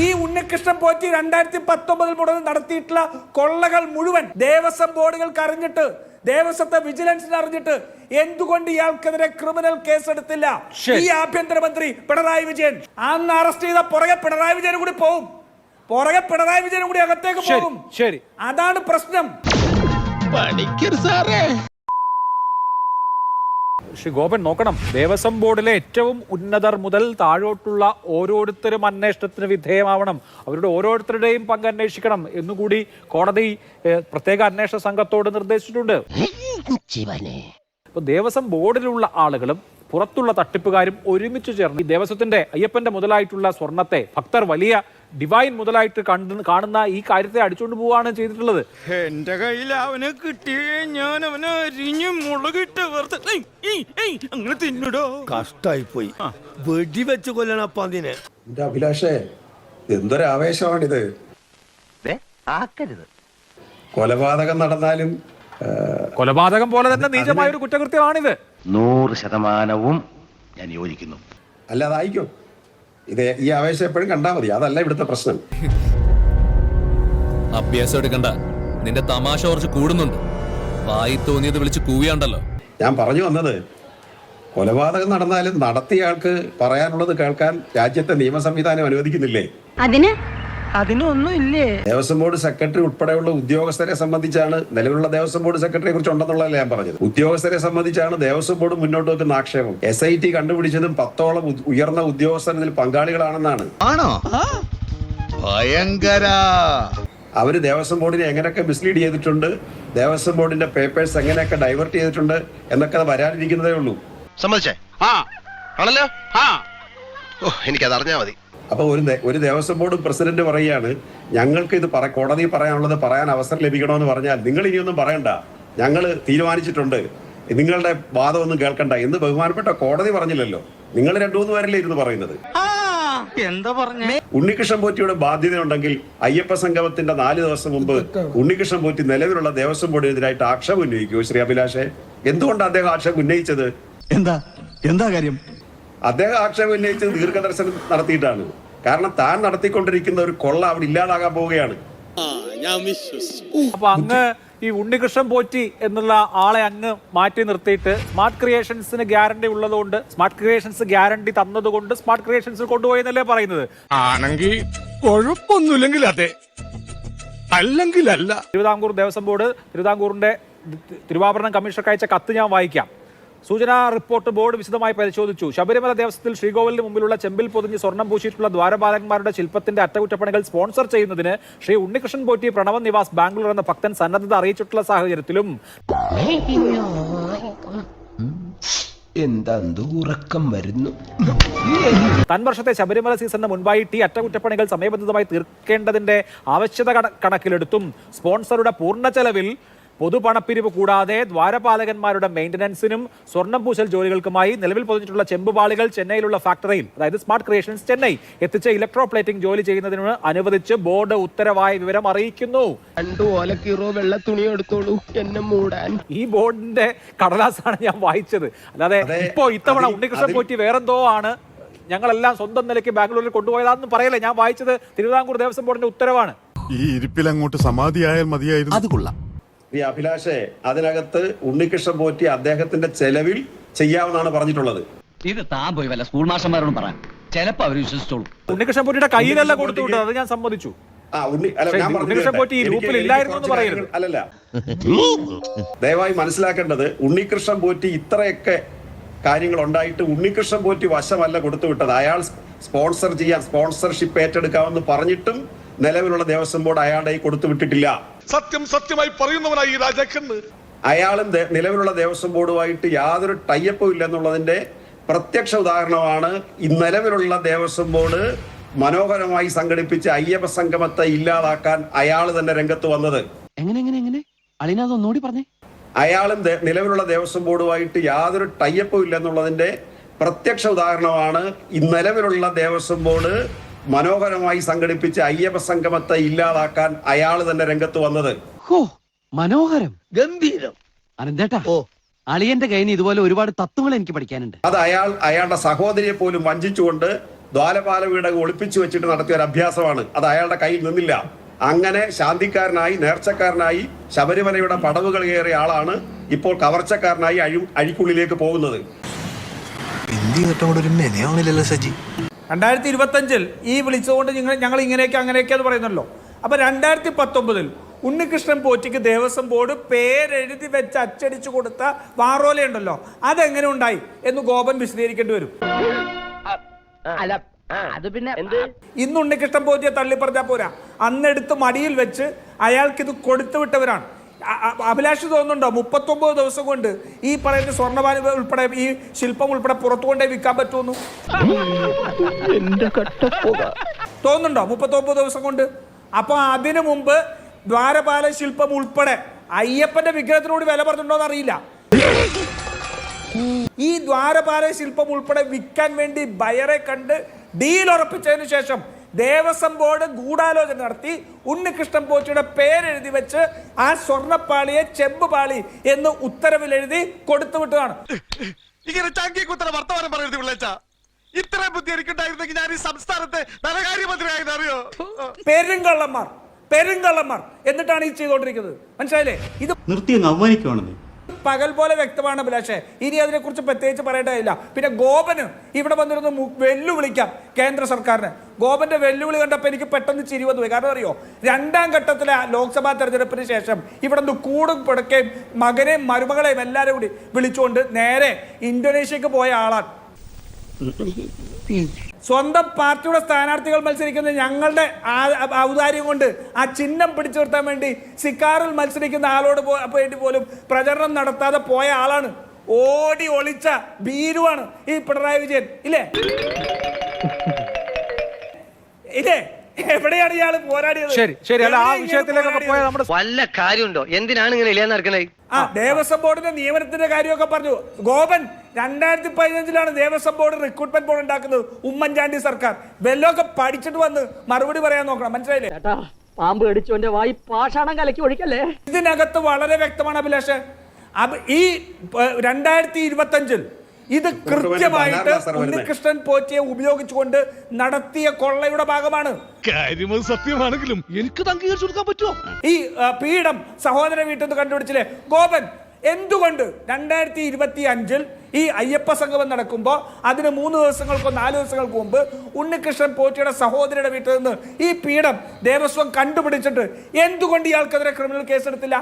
ഈ ഉണ്ണികൃഷ്ണൻ പോറ്റി 2019 മുതൽ നടത്തിയിട്ടുള്ള കൊള്ളകൾ മുഴുവൻ ദേവസ്വം ബോർഡുകൾക്ക് അറിഞ്ഞിട്ട്, ദേവസ്വത്തെ വിജിലൻസിന് അറിഞ്ഞിട്ട് എന്തുകൊണ്ട് ഇയാൾക്കെതിരെ ക്രിമിനൽ കേസ് എടുത്തില്ല? ഈ ആഭ്യന്തരമന്ത്രി പിണറായി വിജയൻ അന്ന് അറസ്റ്റ് ചെയ്ത പുറകെ പിണറായി വിജയനും കൂടി പോകും, പുറകെ പിണറായി വിജയനും കൂടി അകത്തേക്ക് പോകും. ശരി, അതാണ് പ്രശ്നം. ശ്രീ ഗോപൻ നോക്കണം, ദേവസ്വം ബോർഡിലെ ഏറ്റവും ഉന്നതർ മുതൽ താഴോട്ടുള്ള ഓരോരുത്തരും അന്വേഷണത്തിന് വിധേയമാവണം, അവരുടെ ഓരോരുത്തരുടെയും പങ്ക് അന്വേഷിക്കണം എന്നുകൂടി കോടതി പ്രത്യേക അന്വേഷണ സംഘത്തോട് നിർദ്ദേശിച്ചിട്ടുണ്ട്. ഇപ്പൊ ദേവസ്വം ബോർഡിലുള്ള ആളുകളും പുറത്തുള്ള തട്ടിപ്പുകാരും ഒരുമിച്ച് ചേർന്ന് ഈ ദേവസ്വത്തിന്റെ അയ്യപ്പന്റെ മുതലായിട്ടുള്ള സ്വർണത്തെ ഭക്തർ വലിയ ഡിവൈൻ മുതലായിട്ട് കാണുന്ന ഈ കാര്യത്തെ അടിച്ചുകൊണ്ട് പോവുകയാണ് ചെയ്തിട്ടുള്ളത്. എന്റെ കയ്യിൽ അവനെ കിട്ടിയേ ഞാൻ അവനെ അരിഞ്ഞ് മുളകിട്ട് അങ്ങനെ തിന്നിടോ. കഷ്ടായി പോയി, വെടിവെച്ച് കൊല്ലണപ്പ അതിനെ. എന്റെ അഭിലാഷേ, എന്തൊരാവേശമാണിത്. കൊലപാതകം നടന്നാലും കൊലപാതകം പോലെ തന്നെ നീചമായ ഒരു കുറ്റകൃത്യമാണിത്. 100% ഞാൻ യോജിക്കുന്നു. അല്ലാതായിക്കോ, ഇത് ഈ ആവേശം എപ്പോഴും കണ്ടാൽ മതി, അതല്ല ഇവിടുത്തെ പ്രശ്നം. അഭ്യാസം എടുക്കണ്ട, നിന്റെ തമാശ കുറച്ച് കൂടുന്നുണ്ട്. വായി തോന്നിയത് വിളിച്ച് കൂവിയാണ്ടല്ലോ. ഞാൻ പറഞ്ഞു വന്നത്, കൊലപാതകം നടന്നാലും നടത്തിയ ആൾക്ക് പറയാനുള്ളത് കേൾക്കാൻ രാജ്യത്തെ നിയമ സംവിധാനം അനുവദിക്കുന്നില്ലേ? അതിനൊന്നും ഇല്ലേ? ദേവസ്വം ബോർഡ് സെക്രട്ടറി ഉൾപ്പെടെയുള്ള ഉദ്യോഗസ്ഥരെ സംബന്ധിച്ചാണ്, നിലവിലുള്ള ദേവസ്വം ബോർഡ് സെക്രട്ടറിയെ കുറിച്ച് ഉണ്ടെന്നുള്ളതല്ല ഞാൻ പറഞ്ഞത്. ഉദ്യോഗസ്ഥരെ സംബന്ധിച്ചാണ് ദേവസ്വം ബോർഡ് മുന്നോട്ട് വെക്കുന്ന ആക്ഷേപം. SIT കണ്ടുപിടിച്ചതും 10ഓളം ഉയർന്ന ഉദ്യോഗസ്ഥർ ഇതിൽ പങ്കാളികളാണെന്നാണ്. ആണോ? ഭയങ്കര. അവര് ദേവസ്വം ബോർഡിനെ എങ്ങനെയൊക്കെ മിസ്ലീഡ് ചെയ്തിട്ടുണ്ട്, ദേവസ്വം ബോർഡിന്റെ പേപ്പേഴ്സ് എങ്ങനെയൊക്കെ ഡൈവേർട്ട് ചെയ്തിട്ടുണ്ട് എന്നൊക്കെ വരാനിരിക്കുന്നതേ ഉള്ളൂ. സമ്മതിച്ചേ? ആണല്ലോ. എനിക്കത് അറിഞ്ഞാ മതി. അപ്പൊ ഒരു ദേവസ്വം ബോർഡ് പ്രസിഡന്റ് പറയുകയാണ്, ഞങ്ങൾക്ക് ഇത് കോടതി പറയാനുള്ളത് പറയാൻ അവസരം ലഭിക്കണമെന്ന് പറഞ്ഞാൽ നിങ്ങൾ ഇനിയൊന്നും പറയണ്ട, ഞങ്ങൾ തീരുമാനിച്ചിട്ടുണ്ട്, നിങ്ങളുടെ വാദമൊന്നും കേൾക്കണ്ട എന്ന് ബഹുമാനപ്പെട്ട കോടതി പറഞ്ഞില്ലല്ലോ. നിങ്ങൾ 2-3 പേരല്ലേ ഇരുന്ന് പറയുന്നത്. എന്താ പറഞ്ഞേ? ഉണ്ണികൃഷ്ണൻ പോറ്റിയുടെ ബാധ്യതയുണ്ടെങ്കിൽ അയ്യപ്പ സംഗമത്തിന്റെ 4 ദിവസം മുമ്പ് ഉണ്ണികൃഷ്ണൻ പോറ്റി നിലവിലുള്ള ദേവസ്വം ബോർഡിനെതിരായിട്ട് ആക്ഷേപം ഉന്നയിക്കൂ. ശ്രീ അഭിലാഷേ, എന്തുകൊണ്ടാണ് അദ്ദേഹം ആക്ഷേപം ഉന്നയിച്ചത്? എന്താ കാര്യം? അദ്ദേഹം ആക്ഷേപം ഉന്നയിച്ചത് ദീർഘദർശനം നടത്തിയിട്ടാണ്. കാരണം താൻ നടത്തിക്കൊണ്ടിരിക്കുന്ന ഒരു കൊള്ള അവിടെ ഇല്ലാതാകാൻ പോവുകയാണ്. അപ്പൊ അങ്ങ് ഈ ഉണ്ണികൃഷ്ണൻ പോറ്റി എന്നുള്ള ആളെ അങ്ങ് മാറ്റി നിർത്തിയിട്ട് സ്മാർട്ട് ക്രിയേഷൻസിന് ഗ്യാരണ്ടി ഉള്ളതുകൊണ്ട്, സ്മാർട്ട് ക്രിയേഷൻസ് ഗ്യാരണ്ടി തന്നതുകൊണ്ട് സ്മാർട്ട് ക്രിയേഷൻസ് കൊണ്ടുപോയെന്നല്ലേ പറയുന്നത്? ആണെങ്കിൽ കുഴപ്പമൊന്നുമില്ലെങ്കിൽ അതെ, അല്ലെങ്കിൽ അല്ല. തിരുവിതാംകൂർ ദേവസ്വം ബോർഡ് തിരുവിതാംകൂറിന്റെ തിരുവാഭരണം കമ്മീഷണർക്ക് അയച്ച കത്ത് ഞാൻ വായിക്കാം. സൂചനാ റിപ്പോർട്ട് ബോർഡ് വിശദമായി പരിശോധിച്ചു. ശബരിമല ദേവസ്വത്തിൽ ശ്രീകോവിലിന് മുമ്പിലുള്ള ചെമ്പിൽ പൊതിഞ്ഞ് സ്വർണം പൂശിയിട്ടുള്ള ദ്വാരപാലകന്മാരുടെ ശില്പത്തിന്റെ അറ്റകുറ്റപ്പണികൾ സ്പോൺസർ ചെയ്യുന്നതിന് ശ്രീ ഉണ്ണികൃഷ്ണൻ പോറ്റി പ്രണവ നിവാസ് ബാംഗ്ലൂർ എന്ന ഭക്തൻ സന്നദ്ധത അറിയിച്ചിട്ടുള്ള സാഹചര്യത്തിലും ഉറക്കം വരുന്നു. വർഷത്തെ ശബരിമല സീസണിന് മുൻപായി ഈ അറ്റകുറ്റപ്പണികൾ സമയബന്ധിതമായി തീർക്കേണ്ടതിന്റെ ആവശ്യകത കണക്കിലെടുത്തും സ്പോൺസറുടെ പൂർണ്ണ ചെലവിൽ പൊതുപണപ്പിരിവ് കൂടാതെ ദ്വാരപാലകന്മാരുടെ മെയിന്റനൻസിനും സ്വർണം പൂശൽ ജോലികൾക്കുമായി നിലവിൽ പൊതിഞ്ഞിട്ടുള്ള ചെമ്പുപാളികൾ ചെന്നൈയിലുള്ള ഫാക്ടറിയിൽ, അതായത് സ്മാർട്ട് ക്രിയേഷൻസ് ചെന്നൈ എത്തിച്ച് ഇലക്ട്രോപ്ലേറ്റിംഗ് ജോലി ചെയ്യുന്നതിന് അനുവദിച്ച് ബോർഡ് ഉത്തരവായ വിവരം അറിയിക്കുന്നു. ഈ ബോർഡിന്റെ കടലാസാണ് ഞാൻ വായിച്ചത്. അല്ലാതെ ഇപ്പോ ഇത്തവണ ഉണ്ണികൃഷ്ണൻ പോറ്റി വേറെന്തോ ആണ്, ഞങ്ങളെല്ലാം സ്വന്തം നിലയ്ക്ക് ബാംഗ്ലൂരിൽ കൊണ്ടുപോയതാണെന്ന് പറയല്ലേ. ഞാൻ വായിച്ചത് തിരുവിതാംകൂർ ദേവസ്വം ബോർഡിന്റെ ഉത്തരവാണ്. ഈ ഇരിപ്പിൽ അങ്ങോട്ട് സമാധിയായാൽ മതിയായിരുന്നു. അത് കൊള്ളാം. ഈ അഭിലാഷേ, അതിനകത്ത് ഉണ്ണികൃഷ്ണൻ പോറ്റി അദ്ദേഹത്തിന്റെ ചെലവിൽ ചെയ്യാമെന്നാണ് പറഞ്ഞിട്ടുള്ളത്. ഇത് താൻ പോയി വല്ല സ്കൂൾ മാഷന്മാരോടും പറയാൻ, ചിലപ്പോ അവർ വിശ്വസിച്ചോളൂ. ഉണ്ണികൃഷ്ണൻ പോറ്റിയുടെ കയ്യിലല്ല കൊടുത്തുവിട്ടത്, അത് ഞാൻ സമ്മതിച്ചു. ഉണ്ണികൃഷ്ണൻ പോറ്റി ഈ ഗ്രൂപ്പിൽ ഇല്ലായിരുന്നു എന്ന് പറയുന്നത് അല്ലല്ല. ദയവായി മനസ്സിലാക്കേണ്ടത്, ഉണ്ണികൃഷ്ണൻ പോറ്റി ഇത്രയൊക്കെ കാര്യങ്ങൾ ഉണ്ടായിട്ട് ഉണ്ണികൃഷ്ണൻ പോറ്റി വശമല്ല കൊടുത്തുവിട്ടത്. അയാൾ സ്പോൺസർ ചെയ്യാൻ, സ്പോൺസർഷിപ്പ് ഏറ്റെടുക്കാമെന്ന് പറഞ്ഞിട്ടും നിലവിലുള്ള ദേവസ്വം ബോർഡ് അയാളുടെ കൊടുത്തു വിട്ടിട്ടില്ല. സത്യമായി പറയുന്നവനായി ഈ രാജാക്കന്ന്. അയാളും നിലവിലുള്ള ദേവസ്വം ബോർഡുമായിട്ട് യാതൊരു ടൈപ്പും ഇല്ലെന്നുള്ളതിന്റെ പ്രത്യക്ഷ ഉദാഹരണമാണ് ഈ നിലവിലുള്ള ദേവസ്വം ബോർഡ് മനോഹരമായി സംഘടിപ്പിച്ച് അയ്യപ്പ സംഗമത്തെ ഇല്ലാതാക്കാൻ അയാൾ തന്നെ രംഗത്ത് വന്നത്. അയാളും നിലവിലുള്ള ദേവസ്വം ബോർഡുമായിട്ട് യാതൊരു ടൈപ്പും ഇല്ലെന്നുള്ളതിന്റെ പ്രത്യക്ഷ ഉദാഹരണമാണ് ഈ നിലവിലുള്ള ദേവസ്വം ബോർഡ് മനോഹരമായി സംഘടിപ്പിച്ച് അയ്യപ്പ സംഗമത്തെ ഇല്ലാതാക്കാൻ അയാൾ തന്നെ രംഗത്ത് വന്നത്. മനോഹരം, ഗംഭീരം. അനന്തേട്ടാ, അളിയന്റെ കയ്യിൽ നിന്ന് ഇതുപോലെ ഒരുപാട് തത്വങ്ങൾ എനിക്ക് പഠിക്കാനുണ്ട്. അത് അയാളുടെ സഹോദരിയെ പോലും വഞ്ചിച്ചുകൊണ്ട് ദ്വാരപാല വീടകം ഒളിപ്പിച്ചു വെച്ചിട്ട് നടത്തിയ ഒരു അഭ്യാസമാണ്. അത് അയാളുടെ കയ്യിൽ നിന്നില്ല. അങ്ങനെ ശാന്തിക്കാരനായി നേർച്ചക്കാരനായി ശബരിമലയുടെ പടവുകൾ കയറിയ ആളാണ് ഇപ്പോൾ കവർച്ചക്കാരനായി അഴിക്കുള്ളിലേക്ക് പോകുന്നത്. 2025 ഈ വിളിച്ചുകൊണ്ട് ഞങ്ങൾ ഇങ്ങനെയൊക്കെ അങ്ങനെയൊക്കെ എന്ന് പറയുന്നല്ലോ. അപ്പൊ 2019 ഉണ്ണികൃഷ്ണൻ പോറ്റിക്ക് ദേവസ്വം ബോർഡ് പേരെഴുതി വെച്ച് അച്ചടിച്ചു കൊടുത്ത വാറോലയുണ്ടല്ലോ, അതെങ്ങനെ ഉണ്ടായി എന്ന് ഗോപൻ വിശദീകരിക്കേണ്ടി വരും. അത് പിന്നെ ഇന്ന് ഉണ്ണികൃഷ്ണൻ പോറ്റിയെ തള്ളി പറഞ്ഞാൽ പോരാ, അന്നെടുത്ത് മടിയിൽ വെച്ച് അയാൾക്കിത് കൊടുത്തു വിട്ടവരാണ്. അഭിലാഷ് തോന്നുന്നുണ്ടോ 39 ദിവസം കൊണ്ട് ഈ പറയുന്ന സ്വർണ്ണപാലി ഉൾപ്പെടെ ഈ ശില്പം ഉൾപ്പെടെ പുറത്തു കൊണ്ടേ വിൽക്കാൻ പറ്റുമെന്നു തോന്നുന്നുണ്ടോ 39 ദിവസം കൊണ്ട്? അപ്പൊ അതിനു മുമ്പ് ദ്വാരപാല ശില്പം ഉൾപ്പെടെ അയ്യപ്പന്റെ വിഗ്രഹത്തിനോട് വില പറഞ്ഞിട്ടുണ്ടോന്ന് അറിയില്ല. ഈ ദ്വാരപാല ശില്പം ഉൾപ്പെടെ വിൽക്കാൻ വേണ്ടി ബയറെ കണ്ട് ഡീൽ ഉറപ്പിച്ചതിന് ശേഷം ദേവസ്വം ബോർഡ് ഗൂഢാലോചന നടത്തി ഉണ്ണികൃഷ്ണൻ പോറ്റിയുടെ പേരെഴുതി വെച്ച് ആ സ്വർണ്ണപ്പാളിയെ ചെമ്പ് പാളി എന്ന് ഉത്തരവിൽ എഴുതി കൊടുത്തു വിട്ടതാണ്. ഇങ്ങനെ ചാങ്കിക്കുത്തര വർത്തമാനം പറയരുത് പിള്ളേച്ച. ഇത്രയും ബുദ്ധി എനിക്കുണ്ടായിരുന്നെങ്കിൽ ഞാൻ ഈ സംസ്ഥാനത്തെ ധനകാര്യമന്ത്രിയായത് അറിയോ? പെരുങ്കള്ളന്മാർ എന്നിട്ടാണ് ഈ ചെയ്തുകൊണ്ടിരിക്കുന്നത്. മനസ്സിലായില്ലേ? ഇത് നിർത്തി അവമാനിക്കുവാണെന്ന് പകൽ പോലെ വ്യക്തമാണ് അഭിലാഷേ. ഇനി അതിനെക്കുറിച്ച് പ്രത്യേകിച്ച് പറയേണ്ടതില്ല. പിന്നെ ഗോപന് ഇവിടെ വന്നിരുന്ന് വെല്ലുവിളിക്കാം കേന്ദ്ര സർക്കാരിന്. ഗോപന്റെ വെല്ലുവിളി കണ്ടപ്പോൾ എനിക്ക് പെട്ടെന്ന് ചിരി വന്നു. കാരണം അറിയോ, 2ാം ഘട്ടത്തിലെ ലോക്സഭാ തെരഞ്ഞെടുപ്പിന് ശേഷം ഇവിടെ നിന്ന് കൂടും പിടക്കുകയും മകനെയും മരുമകളെയും എല്ലാവരും കൂടി വിളിച്ചുകൊണ്ട് നേരെ ഇന്തോനേഷ്യക്ക് പോയ ആളാണ്. സ്വന്തം പാർട്ടിയുടെ സ്ഥാനാർത്ഥികൾ മത്സരിക്കുന്നത് ഞങ്ങളുടെ ഔദാര്യം കൊണ്ട് ആ ചിഹ്നം പിടിച്ചു നിർത്താൻ വേണ്ടി സിക്കാറിൽ മത്സരിക്കുന്ന ആളോട് വേണ്ടി പോലും പ്രചരണം നടത്താതെ പോയ ആളാണ്. ഓടി ഒളിച്ച ഭീരുവാണ് ഈ പിണറായി വിജയൻ. ഇല്ലേ? എവിടെയാണ് ഇയാള് പോരാടിയത്? ശരി അല്ല, ആ വിഷയത്തിലേക്ക് പോയാൽ നമ്മുടെ വല്ല കാര്യമുണ്ടോ? എന്തിനാണ് ഇങ്ങനെ ഇല്ലാന്ന് നടക്കണേ? ദേവസ്വം ബോർഡിന്റെ നിയമനത്തിന്റെ കാര്യമൊക്കെ പറഞ്ഞു Gopan. 2015 Devaswom board recruitment board ഉണ്ടാക്കുന്നത് ഉമ്മൻചാണ്ടി സർക്കാർ. വെല്ലൊക്കെ പഠിച്ചിട്ട് വന്ന് മറുപടി പറയാൻ നോക്കണം. മനസ്സിലായില്ലേ? പാമ്പ് കടിച്ചോന്റെ വായി പാഷാണം കലക്കി ഒഴിക്കല്ലേ. ഇതിനകത്ത് വളരെ വ്യക്തമാണ് അഭിലാഷ്. ഈ 2025 ഇത് കൃത്യമായിട്ട് ഉണ്ണികൃഷ്ണൻ പോറ്റിയെ ഉപയോഗിച്ചുകൊണ്ട് നടത്തിയ കൊള്ളയുടെ ഭാഗമാണ്. കാര്യം സത്യമാണെങ്കിലും എനിക്ക് അംഗീകരിച്ചു കൊടുക്കാൻ പറ്റുമോ? ഈ പീഠം സഹോദര വീട്ടിൽ നിന്ന് കണ്ടുപിടിച്ചില്ലേ ഗോപൻ? എന്തുകൊണ്ട് 2025 ഈ അയ്യപ്പ സംഗമം നടക്കുമ്പോൾ അതിന് 3 ദിവസങ്ങൾക്കോ 4 ദിവസങ്ങൾക്ക് മുമ്പ് ഉണ്ണികൃഷ്ണൻ പോറ്റിയുടെ സഹോദരിയുടെ വീട്ടിൽ നിന്ന് ഈ പീഠം ദേവസ്വം കണ്ടുപിടിച്ചിട്ട് എന്തുകൊണ്ട് ഇയാൾക്കെതിരെ ക്രിമിനൽ കേസെടുത്തില്ല?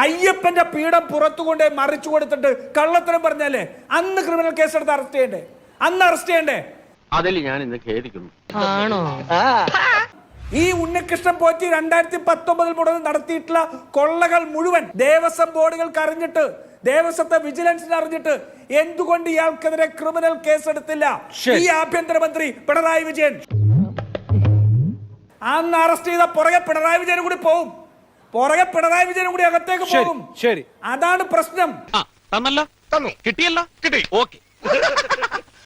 അയ്യപ്പന്റെ പീഠം പുറത്തുകൊണ്ടേ മറിച്ചു കൊടുത്തിട്ട് കള്ളത്തരം പറഞ്ഞാലേ അന്ന് ക്രിമിനൽ കേസെടുത്ത് അറസ്റ്റ് ചെയ്യണ്ടേ? അതിൽ ഞാൻ ഇന്ന് ഖേദിക്കുന്നു. ഈ ഉണ്ണികൃഷ്ണൻ പോറ്റി 2019 മുതൽ നടത്തിയിട്ടുള്ള കൊള്ളകൾ മുഴുവൻ ദേവസ്വം ബോർഡുകൾക്ക് അറിഞ്ഞിട്ട്, ദേവസ്വത്തെ വിജിലൻസിന് അറിഞ്ഞിട്ട് എന്തുകൊണ്ട് ഇയാൾക്കെതിരെ ക്രിമിനൽ കേസെടുത്തില്ല ഈ ആഭ്യന്തരമന്ത്രി പിണറായി വിജയൻ? അന്ന് അറസ്റ്റ് ചെയ്ത പുറകെ പിണറായി വിജയനും കൂടി പോകും, അകത്തേക്ക് പോകും. അതാണ് പ്രശ്നം. തന്നല്ലോ, കിട്ടിയല്ലോ, കിട്ടി. ഓക്കെ.